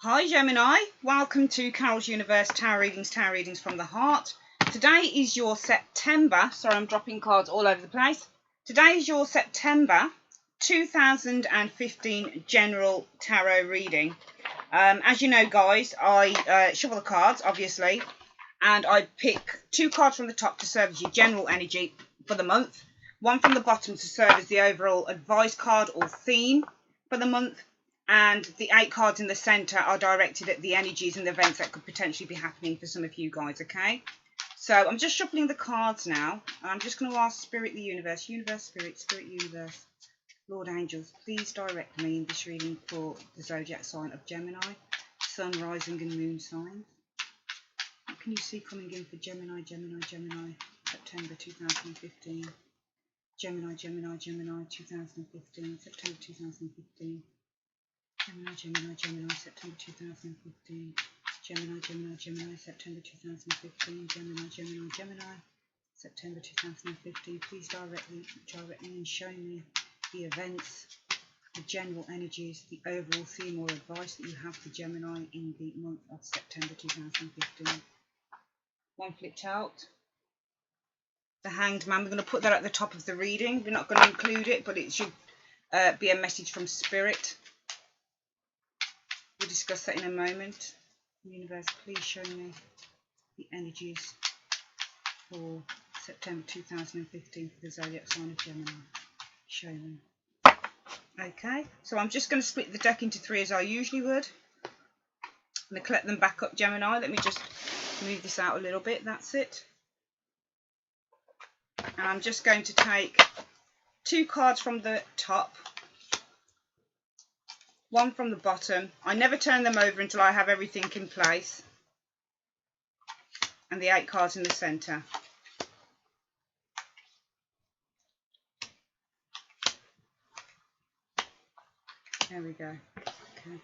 Hi Gemini, welcome to Carol's Universe Tarot Readings from the Heart. Today is your September, sorry I'm dropping cards all over the place. Today is your September 2015 General Tarot reading. As you know guys, I shuffle the cards obviously, and I pick two cards from the top to serve as your general energy for the month. One from the bottom to serve as the overall advice card or theme for the month. And the 8 cards in the centre are directed at the energies and the events that could potentially be happening for some of you guys, okay? So I'm just shuffling the cards now. I'm just going to ask Spirit, the Universe, Universe, Spirit, Spirit, Universe, Lord Angels, please direct me in this reading for the zodiac sign of Gemini, Sun, Rising and Moon signs. What can you see coming in for Gemini, Gemini, Gemini, September 2015? Gemini, Gemini, Gemini, 2015, September 2015. Gemini, Gemini, Gemini, September 2015. Gemini, Gemini, Gemini, September 2015. Gemini, Gemini, Gemini, September 2015. Please direct me and show me the events, the general energies, the overall theme or advice that you have for Gemini in the month of September 2015. One flipped out. The Hanged Man. We're going to put that at the top of the reading. We're not going to include it, but it should be a message from Spirit. We'll discuss that in a moment. Universe, please show me the energies for September 2015 for the zodiac sign of Gemini. Show me. Okay, so I'm just going to split the deck into 3 as I usually would. I'm going to collect them back up, Gemini. Let me just move this out a little bit. That's it. And I'm just going to take 2 cards from the top, 1 from the bottom. I never turn them over until I have everything in place. And the 8 cards in the centre. There we go. Okay.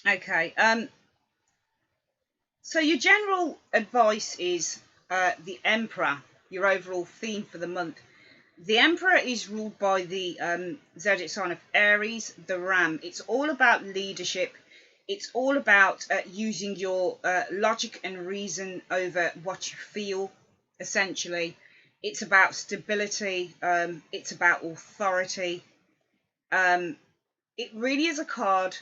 Okay, so your general advice is the Emperor, your overall theme for the month. The Emperor is ruled by the zodiac sign of Aries, the Ram. It's all about leadership. It's all about using your logic and reason over what you feel, essentially. It's about stability. It's about authority. It really is a card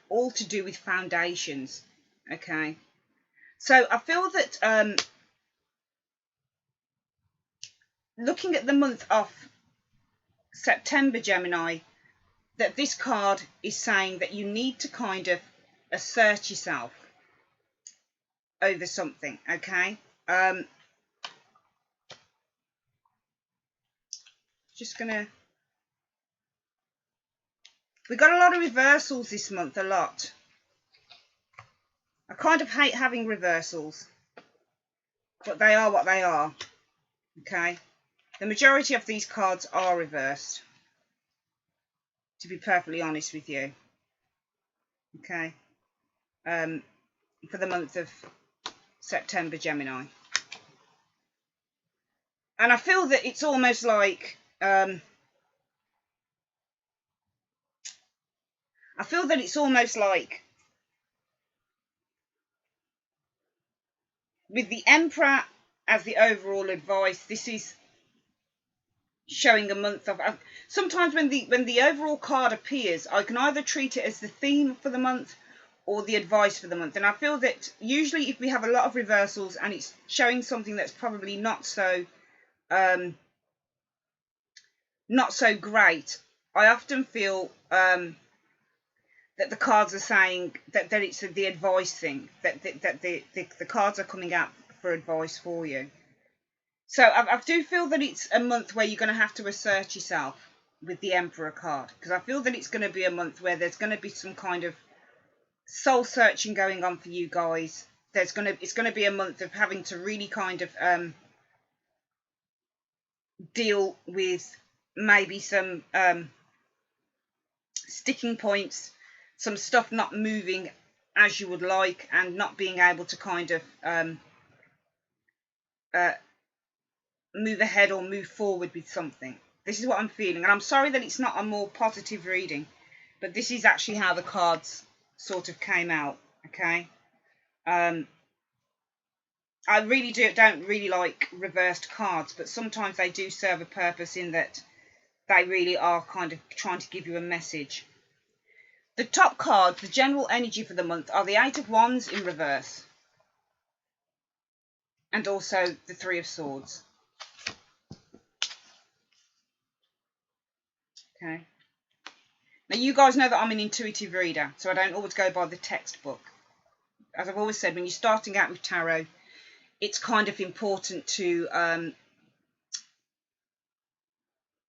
all to do with foundations. Okay, so I feel that looking at the month of September, Gemini, that this card is saying that you need to kind of assert yourself over something. Okay, just gonna. We got a lot of reversals this month, a lot. I kind of hate having reversals, but they are what they are, okay? The majority of these cards are reversed, to be perfectly honest with you, okay? For the month of September, Gemini. And I feel that it's almost like... with the Emperor as the overall advice, this is showing a month of. Sometimes when the overall card appears, I can either treat it as the theme for the month or the advice for the month. And I feel that usually if we have a lot of reversals and it's showing something that's probably not so great, I often feel that the cards are saying that it's the advice thing, that the cards are coming out for advice for you. So I do feel that it's a month where you're going to have to assert yourself with the Emperor card, because I feel that it's going to be a month where there's going to be some kind of soul searching going on for you guys. It's going to be a month of having to really kind of deal with maybe some sticking points, some stuff not moving as you would like, and not being able to kind of move ahead or move forward with something. This is what I'm feeling, and I'm sorry that it's not a more positive reading, but this is actually how the cards sort of came out. Okay, I really don't really like reversed cards, but sometimes they do serve a purpose in that they really are kind of trying to give you a message. The top cards, the general energy for the month, are the Eight of Wands in reverse, and also the Three of Swords. Okay. Now, you guys know that I'm an intuitive reader, so I don't always go by the textbook. As I've always said, when you're starting out with tarot, it's kind of important to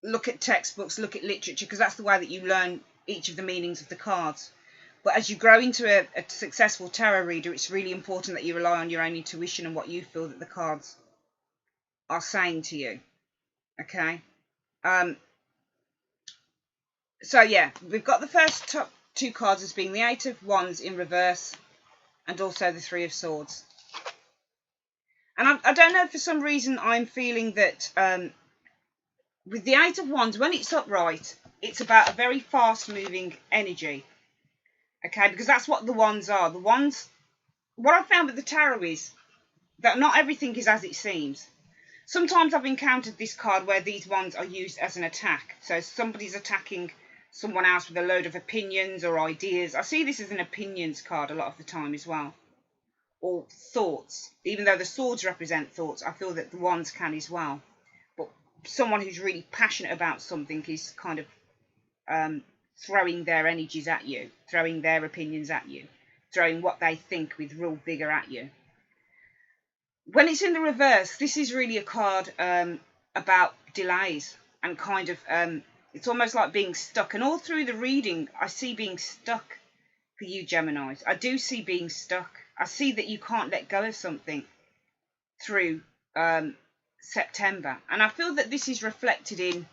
look at textbooks, look at literature, because that's the way that you learn each of the meanings of the cards. But as you grow into a successful tarot reader, it's really important that you rely on your own intuition and what you feel that the cards are saying to you. Okay? So yeah, we've got the first top two cards as being the Eight of Wands in reverse and also the Three of Swords. And I don't know, for some reason I'm feeling that with the Eight of Wands, when it's upright, it's about a very fast-moving energy. Okay, because that's what the wands are. The wands, what I found with the tarot is that not everything is as it seems. Sometimes I've encountered this card where these wands are used as an attack. So somebody's attacking someone else with a load of opinions or ideas. I see this as an opinions card a lot of the time as well. Or thoughts. Even though the swords represent thoughts, I feel that the wands can as well. But someone who's really passionate about something is kind of throwing their energies at you, throwing their opinions at you, throwing what they think with real vigour at you. When it's in the reverse, this is really a card about delays and kind of, it's almost like being stuck. And all through the reading, I see being stuck for you, Geminis. I do see being stuck. I see that you can't let go of something through September. And I feel that this is reflected in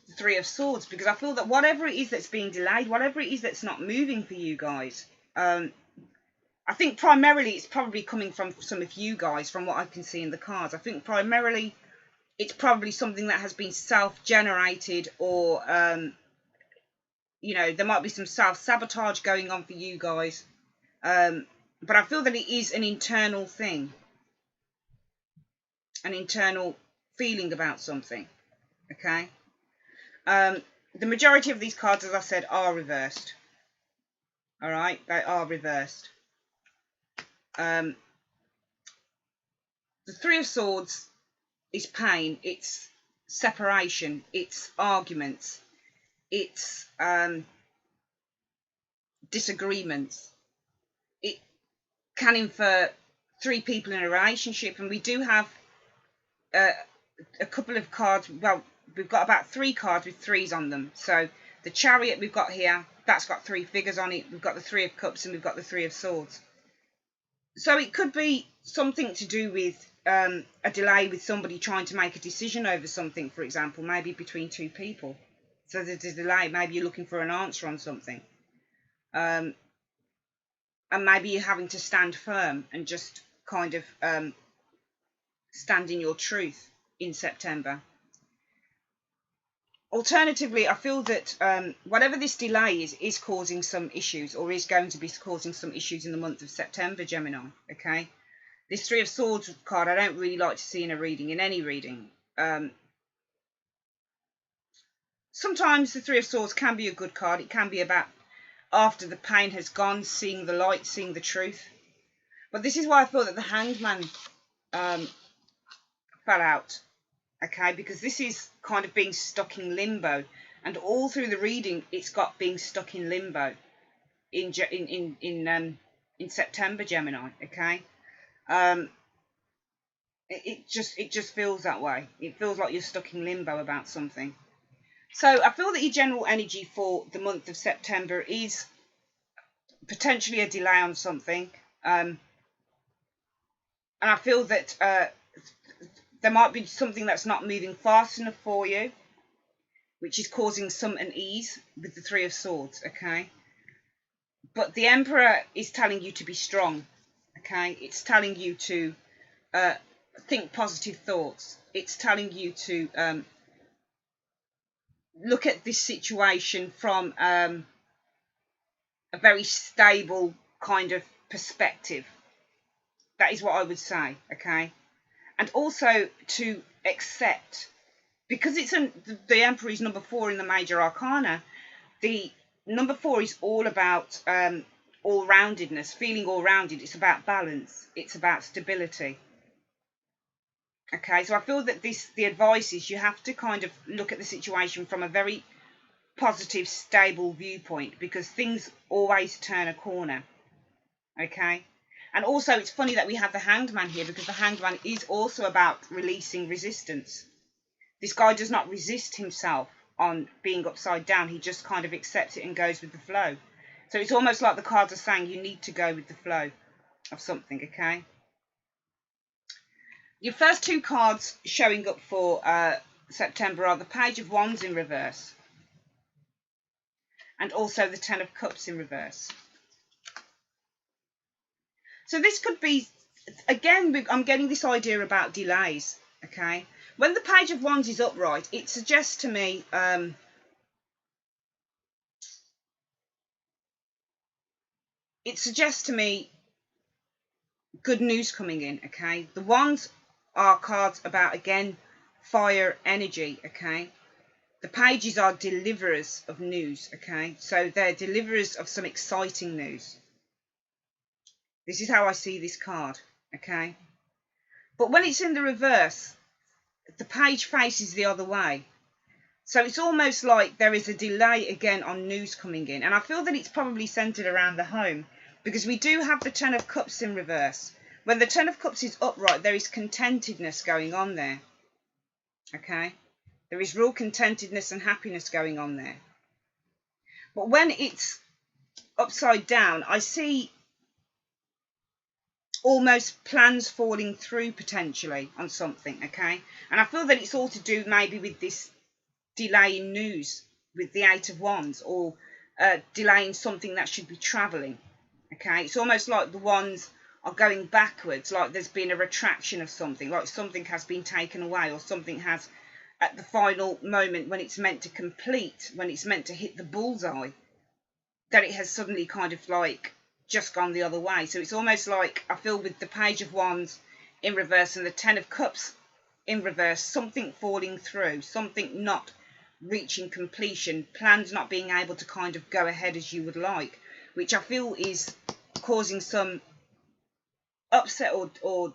the Three of Swords, because I feel that whatever it is that's being delayed, whatever it is that's not moving for you guys, I think primarily it's probably coming from some of you guys, from what I can see in the cards. I think primarily it's probably something that has been self-generated, or, you know, there might be some self-sabotage going on for you guys. But I feel that it is an internal thing, an internal feeling about something, okay? The majority of these cards, as I said, are reversed. All right, they are reversed. The Three of Swords is pain, it's separation, it's arguments, it's disagreements. It can infer three people in a relationship, and we do have a couple of cards. Well, we've got about 3 cards with 3s on them. So the Chariot we've got here, that's got 3 figures on it. We've got the Three of Cups and we've got the Three of Swords. So it could be something to do with a delay with somebody trying to make a decision over something, for example, maybe between 2 people. So there's a delay. Maybe you're looking for an answer on something. And maybe you're having to stand firm and just kind of stand in your truth in September. Alternatively, I feel that whatever this delay is causing some issues, or is going to be causing some issues in the month of September, Gemini, okay? This Three of Swords card I don't really like to see in a reading, in any reading. sometimes the Three of Swords can be a good card. It can be about after the pain has gone, seeing the light, seeing the truth. But this is why I thought that the Hanged Man fell out, okay? Because this is kind of being stuck in limbo. And all through the reading, it's got being stuck in limbo in September, Gemini, okay? It just feels that way. It feels like you're stuck in limbo about something. So I feel that your general energy for the month of September is potentially a delay on something. And I feel that there might be something that's not moving fast enough for you, which is causing some unease with the Three of Swords, okay? But the Emperor is telling you to be strong, okay? It's telling you to think positive thoughts. It's telling you to look at this situation from a very stable kind of perspective. That is what I would say, okay? And also to accept, because it's the Emperor is number 4 in the major arcana. The number 4 is all about all-roundedness, feeling all-rounded. It's about balance. It's about stability. Okay, so I feel that the advice is you have to kind of look at the situation from a very positive, stable viewpoint, because things always turn a corner. Okay, and also it's funny that we have the Hanged Man here, because the Hanged Man is also about releasing resistance. This guy does not resist himself on being upside down. He just kind of accepts it and goes with the flow. So it's almost like the cards are saying you need to go with the flow of something, okay? Your first 2 cards showing up for September are the Page of Wands in reverse and also the Ten of Cups in reverse. So this could be, again, I'm getting this idea about delays, okay? When the Page of Wands is upright, it suggests to me good news coming in, okay? The Wands are cards about, again, fire energy, okay? The pages are deliverers of news, okay? So they're deliverers of some exciting news. This is how I see this card, okay? But when it's in the reverse, the page faces the other way. So it's almost like there is a delay again on news coming in. And I feel that it's probably centered around the home, because we do have the Ten of Cups in reverse. When the Ten of Cups is upright, there is contentedness going on there, okay? There is real contentedness and happiness going on there. But when it's upside down, I see almost plans falling through potentially on something, okay? And I feel that it's all to do maybe with this delay in news with the Eight of Wands, or delaying something that should be travelling, okay? It's almost like the Wands are going backwards, like there's been a retraction of something, like something has been taken away, or something has, at the final moment when it's meant to complete, when it's meant to hit the bullseye, that it has suddenly kind of like just gone the other way. So it's almost like, I feel with the Page of Wands in reverse and the Ten of Cups in reverse, something falling through, something not reaching completion, plans not being able to kind of go ahead as you would like, which I feel is causing some upset or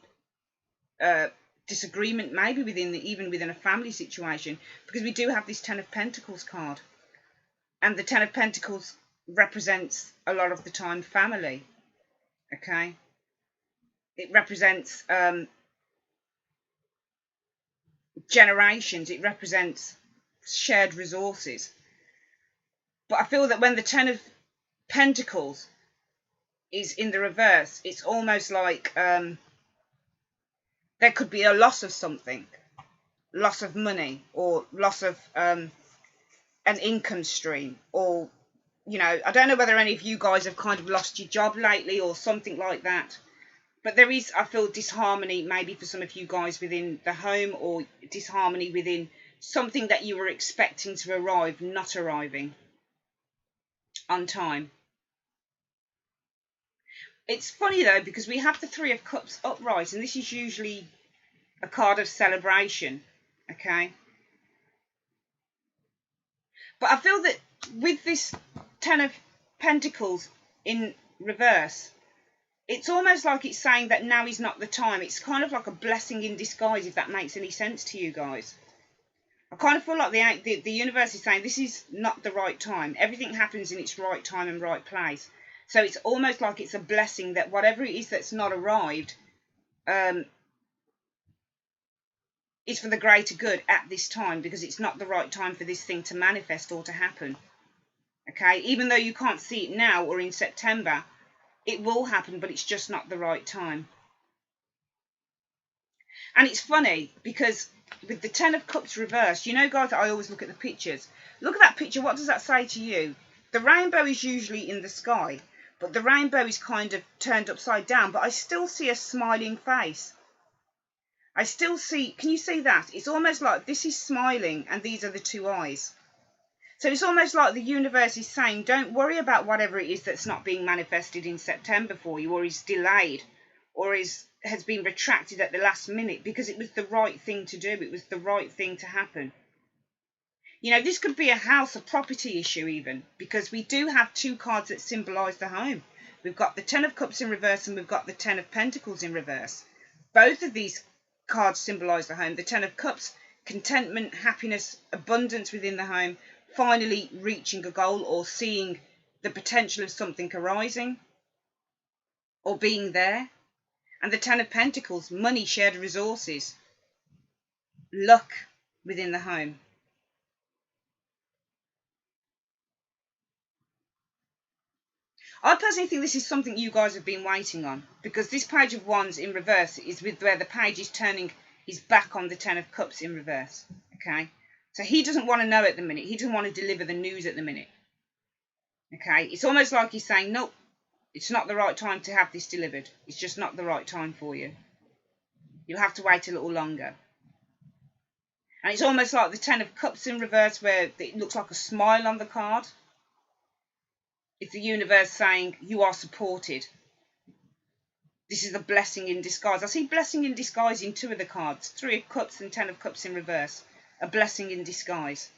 disagreement, maybe even within a family situation, because we do have this Ten of Pentacles card, and the Ten of Pentacles represents a lot of the time family, okay? It represents generations, it represents shared resources. But I feel that when the Ten of Pentacles is in the reverse, it's almost like there could be a loss of something, loss of money, or loss of an income stream, or, you know, I don't know whether any of you guys have kind of lost your job lately or something like that. But there is, I feel, disharmony maybe for some of you guys within the home, or disharmony within something that you were expecting to arrive, not arriving on time. It's funny though, because we have the Three of Cups upright, and this is usually a card of celebration, okay? But I feel that with this Ten of Pentacles in reverse, it's almost like it's saying that now is not the time. It's kind of like a blessing in disguise, if that makes any sense to you guys. I kind of feel like the universe is saying this is not the right time. Everything happens in its right time and right place. So it's almost like it's a blessing that whatever it is that's not arrived is for the greater good at this time, because it's not the right time for this thing to manifest or to happen. Okay, even though you can't see it now or in September, it will happen, but it's just not the right time. And it's funny because with the Ten of Cups reversed, you know, guys, I always look at the pictures. Look at that picture. What does that say to you? The rainbow is usually in the sky, but the rainbow is kind of turned upside down, but I still see a smiling face. I still see, can you see that? It's almost like this is smiling and these are the two eyes. So it's almost like the universe is saying, don't worry about whatever it is that's not being manifested in September for you, or is delayed, or has been retracted at the last minute, because it was the right thing to do. It was the right thing to happen. You know, this could be a house, a property issue even, because we do have two cards that symbolise the home. We've got the Ten of Cups in reverse and we've got the Ten of Pentacles in reverse. Both of these cards symbolise the home. The Ten of Cups, contentment, happiness, abundance within the home, finally reaching a goal or seeing the potential of something arising or being there. And the Ten of Pentacles, money, shared resources, luck within the home. I personally think this is something you guys have been waiting on, because this Page of Wands in reverse is with where the page is turning his back on the Ten of Cups in reverse. Okay, so he doesn't want to know at the minute. He doesn't want to deliver the news at the minute. Okay, it's almost like he's saying, nope, it's not the right time to have this delivered. It's just not the right time for you. You'll have to wait a little longer. And it's almost like the Ten of Cups in reverse, where it looks like a smile on the card. It's the universe saying, you are supported. This is a blessing in disguise. I see blessing in disguise in two of the cards. Three of Cups and Ten of Cups in reverse. A blessing in disguise.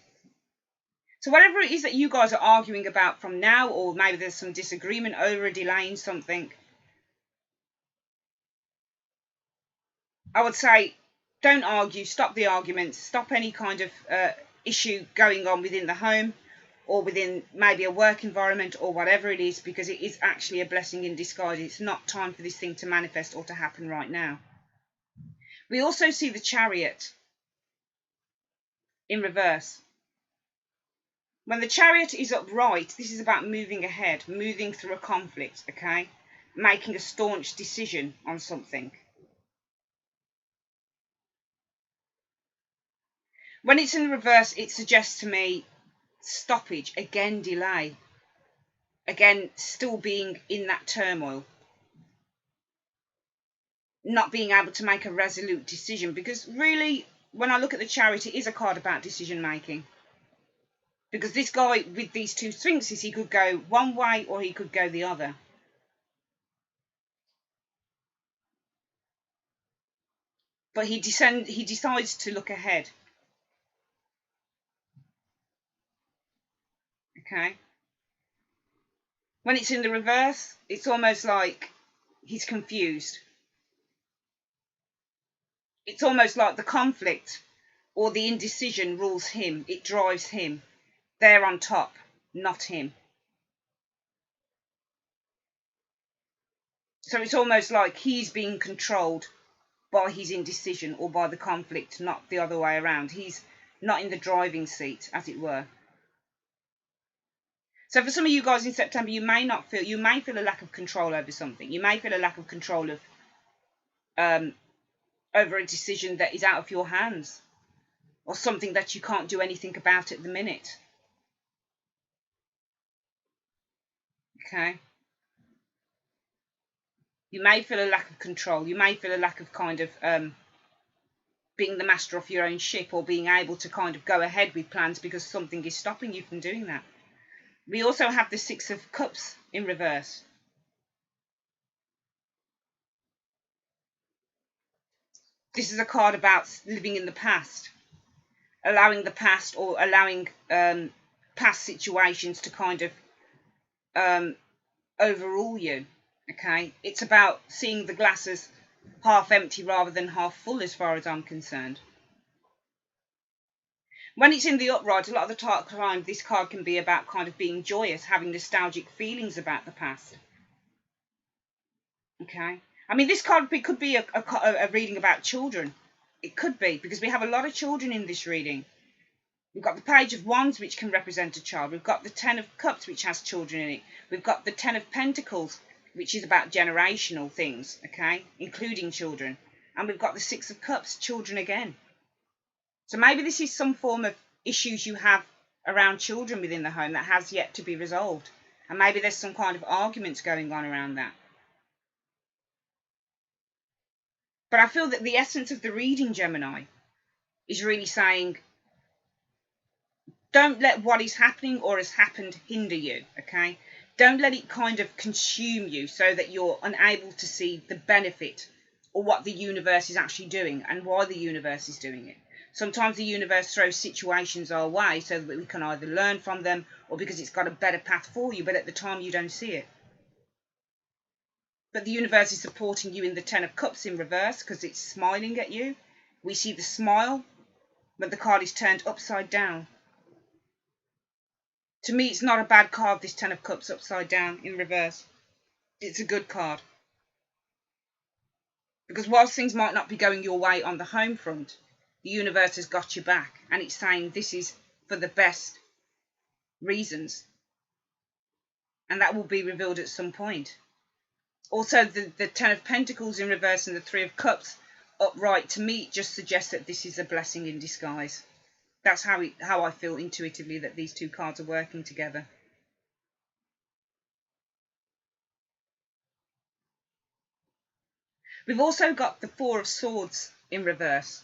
So whatever it is that you guys are arguing about from now, or maybe there's some disagreement over a delay in something, I would say don't argue. Stop the arguments. Stop any kind of issue going on within the home, or within maybe a work environment, or whatever it is, because it is actually a blessing in disguise. It's not time for this thing to manifest or to happen right now. We also see the Chariot in reverse. When the Chariot is upright, this is about moving ahead, moving through a conflict, okay? Making a staunch decision on something. When it's in reverse, it suggests to me stoppage, again delay, again still being in that turmoil, not being able to make a resolute decision, because really when I look at the Chariot, it is a card about decision making, because this guy with these two Sphinxes, he could go one way or he could go the other. But he decides to look ahead. Okay. When it's in the reverse, it's almost like he's confused. It's almost like the conflict or the indecision rules him. It drives him. They're on top, not him. So it's almost like he's being controlled by his indecision or by the conflict, not the other way around. He's not in the driving seat, as it were. So for some of you guys in September, you may feel a lack of control over something. You may feel a lack of control of over a decision that is out of your hands, or something that you can't do anything about at the minute. Okay. You may feel a lack of control. You may feel a lack of kind of being the master of your own ship, or being able to kind of go ahead with plans because something is stopping you from doing that. We also have the Six of Cups in reverse. This is a card about living in the past, allowing the past, or allowing past situations to kind of overrule you. Okay, it's about seeing the glass as half empty rather than half full, as far as I'm concerned. When it's in the upright, a lot of the time this card can be about kind of being joyous, having nostalgic feelings about the past. Okay, I mean, this card could be a reading about children. It could be, because we have a lot of children in this reading. We've got the Page of Wands, which can represent a child. We've got the Ten of Cups, which has children in it. We've got the Ten of Pentacles, which is about generational things, okay, including children. And we've got the Six of Cups, children again. So maybe this is some form of issues you have around children within the home that has yet to be resolved. And maybe there's some kind of arguments going on around that. But I feel that the essence of the reading, Gemini, is really saying, don't let what is happening or has happened hinder you, okay? Don't let it kind of consume you so that you're unable to see the benefit or what the universe is actually doing and why the universe is doing it. Sometimes the universe throws situations our way so that we can either learn from them or because it's got a better path for you, but at the time you don't see it. But the universe is supporting you in the Ten of Cups in reverse because it's smiling at you. We see the smile, but the card is turned upside down. To me, it's not a bad card, this Ten of Cups upside down in reverse. It's a good card. Because whilst things might not be going your way on the home front, the universe has got your back. And it's saying this is for the best reasons. And that will be revealed at some point. Also, the Ten of Pentacles in reverse and the Three of Cups upright, to me, it just suggests that this is a blessing in disguise. That's how I feel intuitively that these two cards are working together. We've also got the Four of Swords in reverse.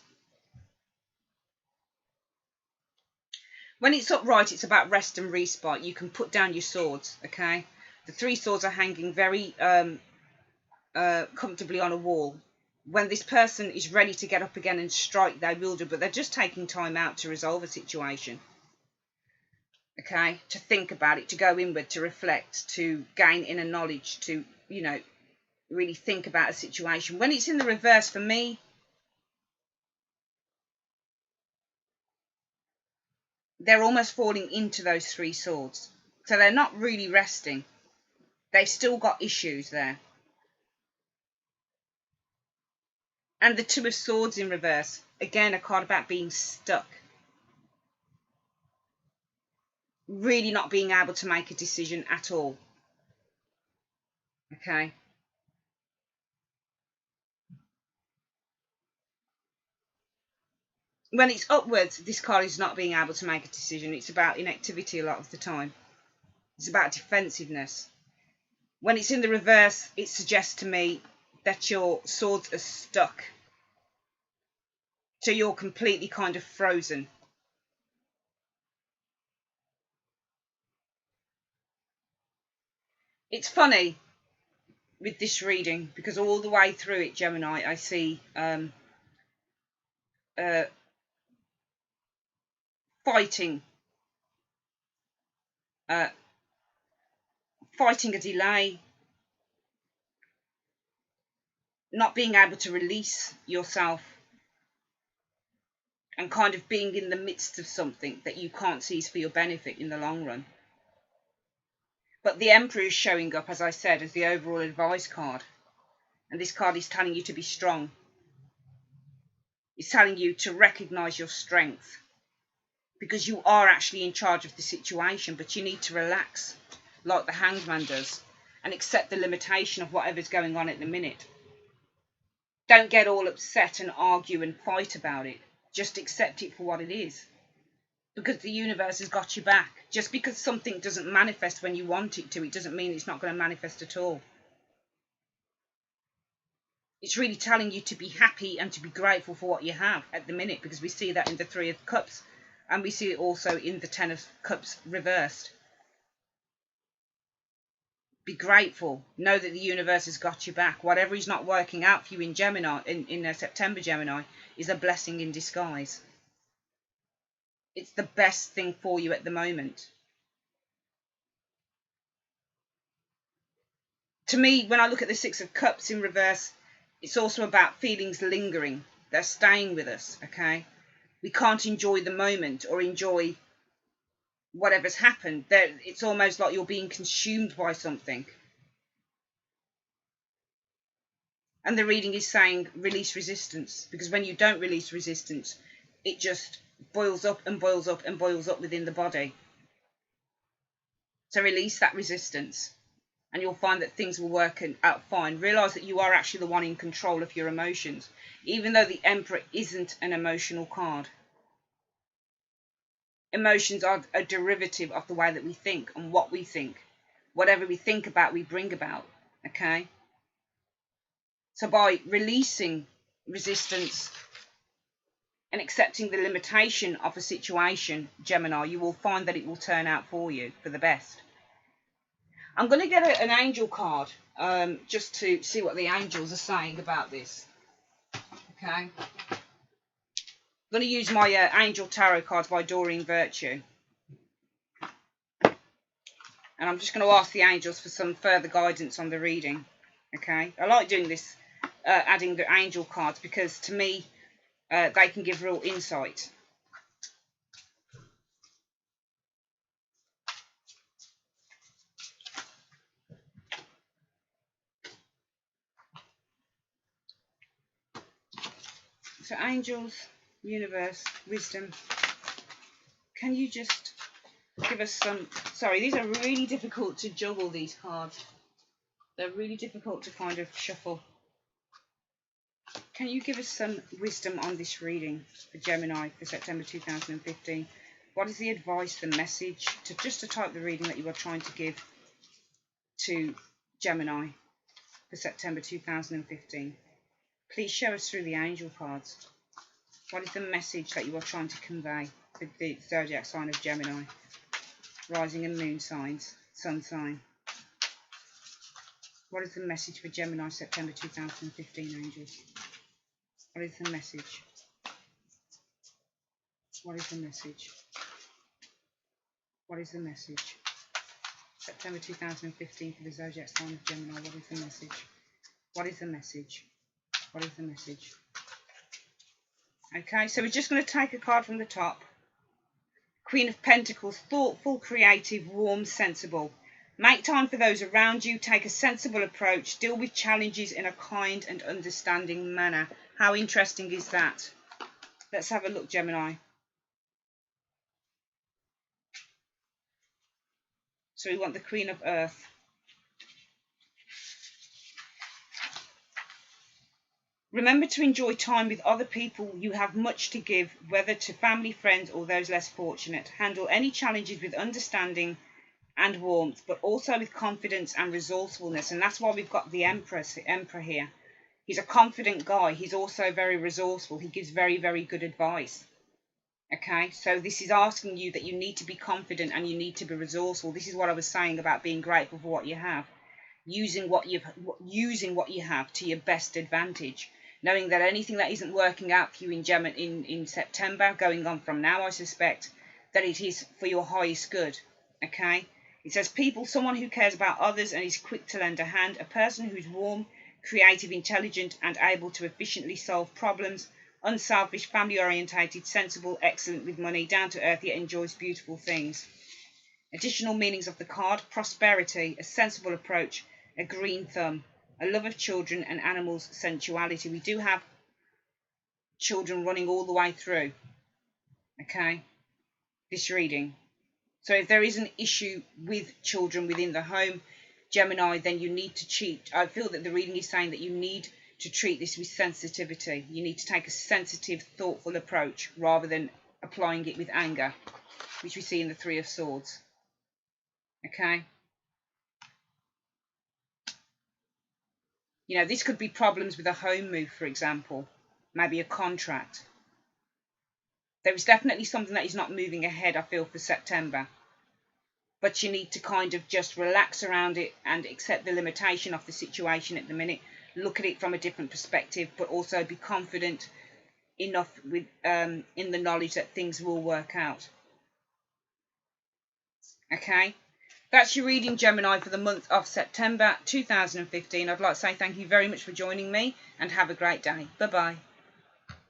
When it's upright, it's about rest and respite. You can put down your swords, okay? The three swords are hanging very comfortably on a wall. When this person is ready to get up again and strike, they will do, but they're just taking time out to resolve a situation. Okay? To think about it, to go inward, to reflect, to gain inner knowledge, to, you know, really think about a situation. When it's in the reverse, for me, they're almost falling into those three swords. So they're not really resting. They've still got issues there. And the Two of Swords in reverse. Again, a card about being stuck. Really not being able to make a decision at all. Okay. When it's upwards, this card is not being able to make a decision. It's about inactivity a lot of the time. It's about defensiveness. When it's in the reverse, it suggests to me that your swords are stuck. So you're completely kind of frozen. It's funny with this reading because all the way through it, Gemini, I see fighting a delay, not being able to release yourself, and kind of being in the midst of something that you can't see is for your benefit in the long run. But the Emperor is showing up, as I said, as the overall advice card. And this card is telling you to be strong. It's telling you to recognise your strength. Because you are actually in charge of the situation, but you need to relax, like the Hanged Man does, and accept the limitation of whatever's going on at the minute. Don't get all upset and argue and fight about it. Just accept it for what it is. Because the universe has got your back. Just because something doesn't manifest when you want it to, it doesn't mean it's not going to manifest at all. It's really telling you to be happy and to be grateful for what you have at the minute, because we see that in the Three of Cups, and we see it also in the Ten of Cups reversed. Be grateful. Know that the universe has got your back. Whatever is not working out for you in Gemini, in September Gemini, is a blessing in disguise. It's the best thing for you at the moment. To me, when I look at the Six of Cups in reverse, it's also about feelings lingering. They're staying with us, okay? We can't enjoy the moment or enjoy whatever's happened. It's almost like you're being consumed by something. And the reading is saying release resistance, because when you don't release resistance, it just boils up and boils up and boils up within the body. So release that resistance, and you'll find that things will work out fine. Realise that you are actually the one in control of your emotions, even though the Emperor isn't an emotional card. Emotions are a derivative of the way that we think and what we think. Whatever we think about, we bring about, okay? So by releasing resistance and accepting the limitation of a situation, Gemini, you will find that it will turn out for you for the best. I'm going to get an angel card just to see what the angels are saying about this. Okay. I'm going to use my Angel Tarot cards by Doreen Virtue. And I'm just going to ask the angels for some further guidance on the reading. Okay. I like doing this, adding the angel cards, because to me, they can give real insight. So angels, universe, wisdom, can you just give us some... Sorry, these are really difficult to juggle, these cards. They're really difficult to kind of shuffle. Can you give us some wisdom on this reading for Gemini for September 2015? What is the advice, the message, to type the reading that you are trying to give to Gemini for September 2015? Please show us through the angel cards. What is the message that you are trying to convey for the zodiac sign of Gemini? Rising and moon signs, sun sign. What is the message for Gemini September 2015, angels? What is the message? What is the message? What is the message? September 2015 for the zodiac sign of Gemini. What is the message? What is the message? What is the message? Okay, so we're just going to take a card from the top. Queen of Pentacles, thoughtful, creative, warm, sensible. Make time for those around you. Take a sensible approach. Deal with challenges in a kind and understanding manner. How interesting is that? Let's have a look, Gemini. So we want the Queen of Earth. Remember to enjoy time with other people. You have much to give, whether to family, friends, or those less fortunate. Handle any challenges with understanding and warmth, but also with confidence and resourcefulness. And that's why we've got the Emperor here. He's a confident guy. He's also very resourceful. He gives very, very good advice. Okay, so this is asking you that you need to be confident and you need to be resourceful. This is what I was saying about being grateful for what you have. Using what you have to your best advantage. Knowing that anything that isn't working out for you in September, going on from now, I suspect, that it is for your highest good. Okay? It says people, someone who cares about others and is quick to lend a hand, a person who's warm, creative, intelligent, and able to efficiently solve problems, unselfish, family-orientated, sensible, excellent with money, down to earth, yet enjoys beautiful things. Additional meanings of the card: prosperity, a sensible approach, a green thumb, a love of children and animals' sensuality. We do have children running all the way through, okay, this reading. So if there is an issue with children within the home, Gemini, then you need to treat. I feel that the reading is saying that you need to treat this with sensitivity. You need to take a sensitive, thoughtful approach rather than applying it with anger, which we see in the Three of Swords. Okay? You know, this could be problems with a home move, for example, maybe a contract. There is definitely something that is not moving ahead, I feel, for September. But you need to kind of just relax around it and accept the limitation of the situation at the minute. Look at it from a different perspective, but also be confident enough with in the knowledge that things will work out. Okay? That's your reading, Gemini, for the month of September 2015. I'd like to say thank you very much for joining me and have a great day. Bye-bye.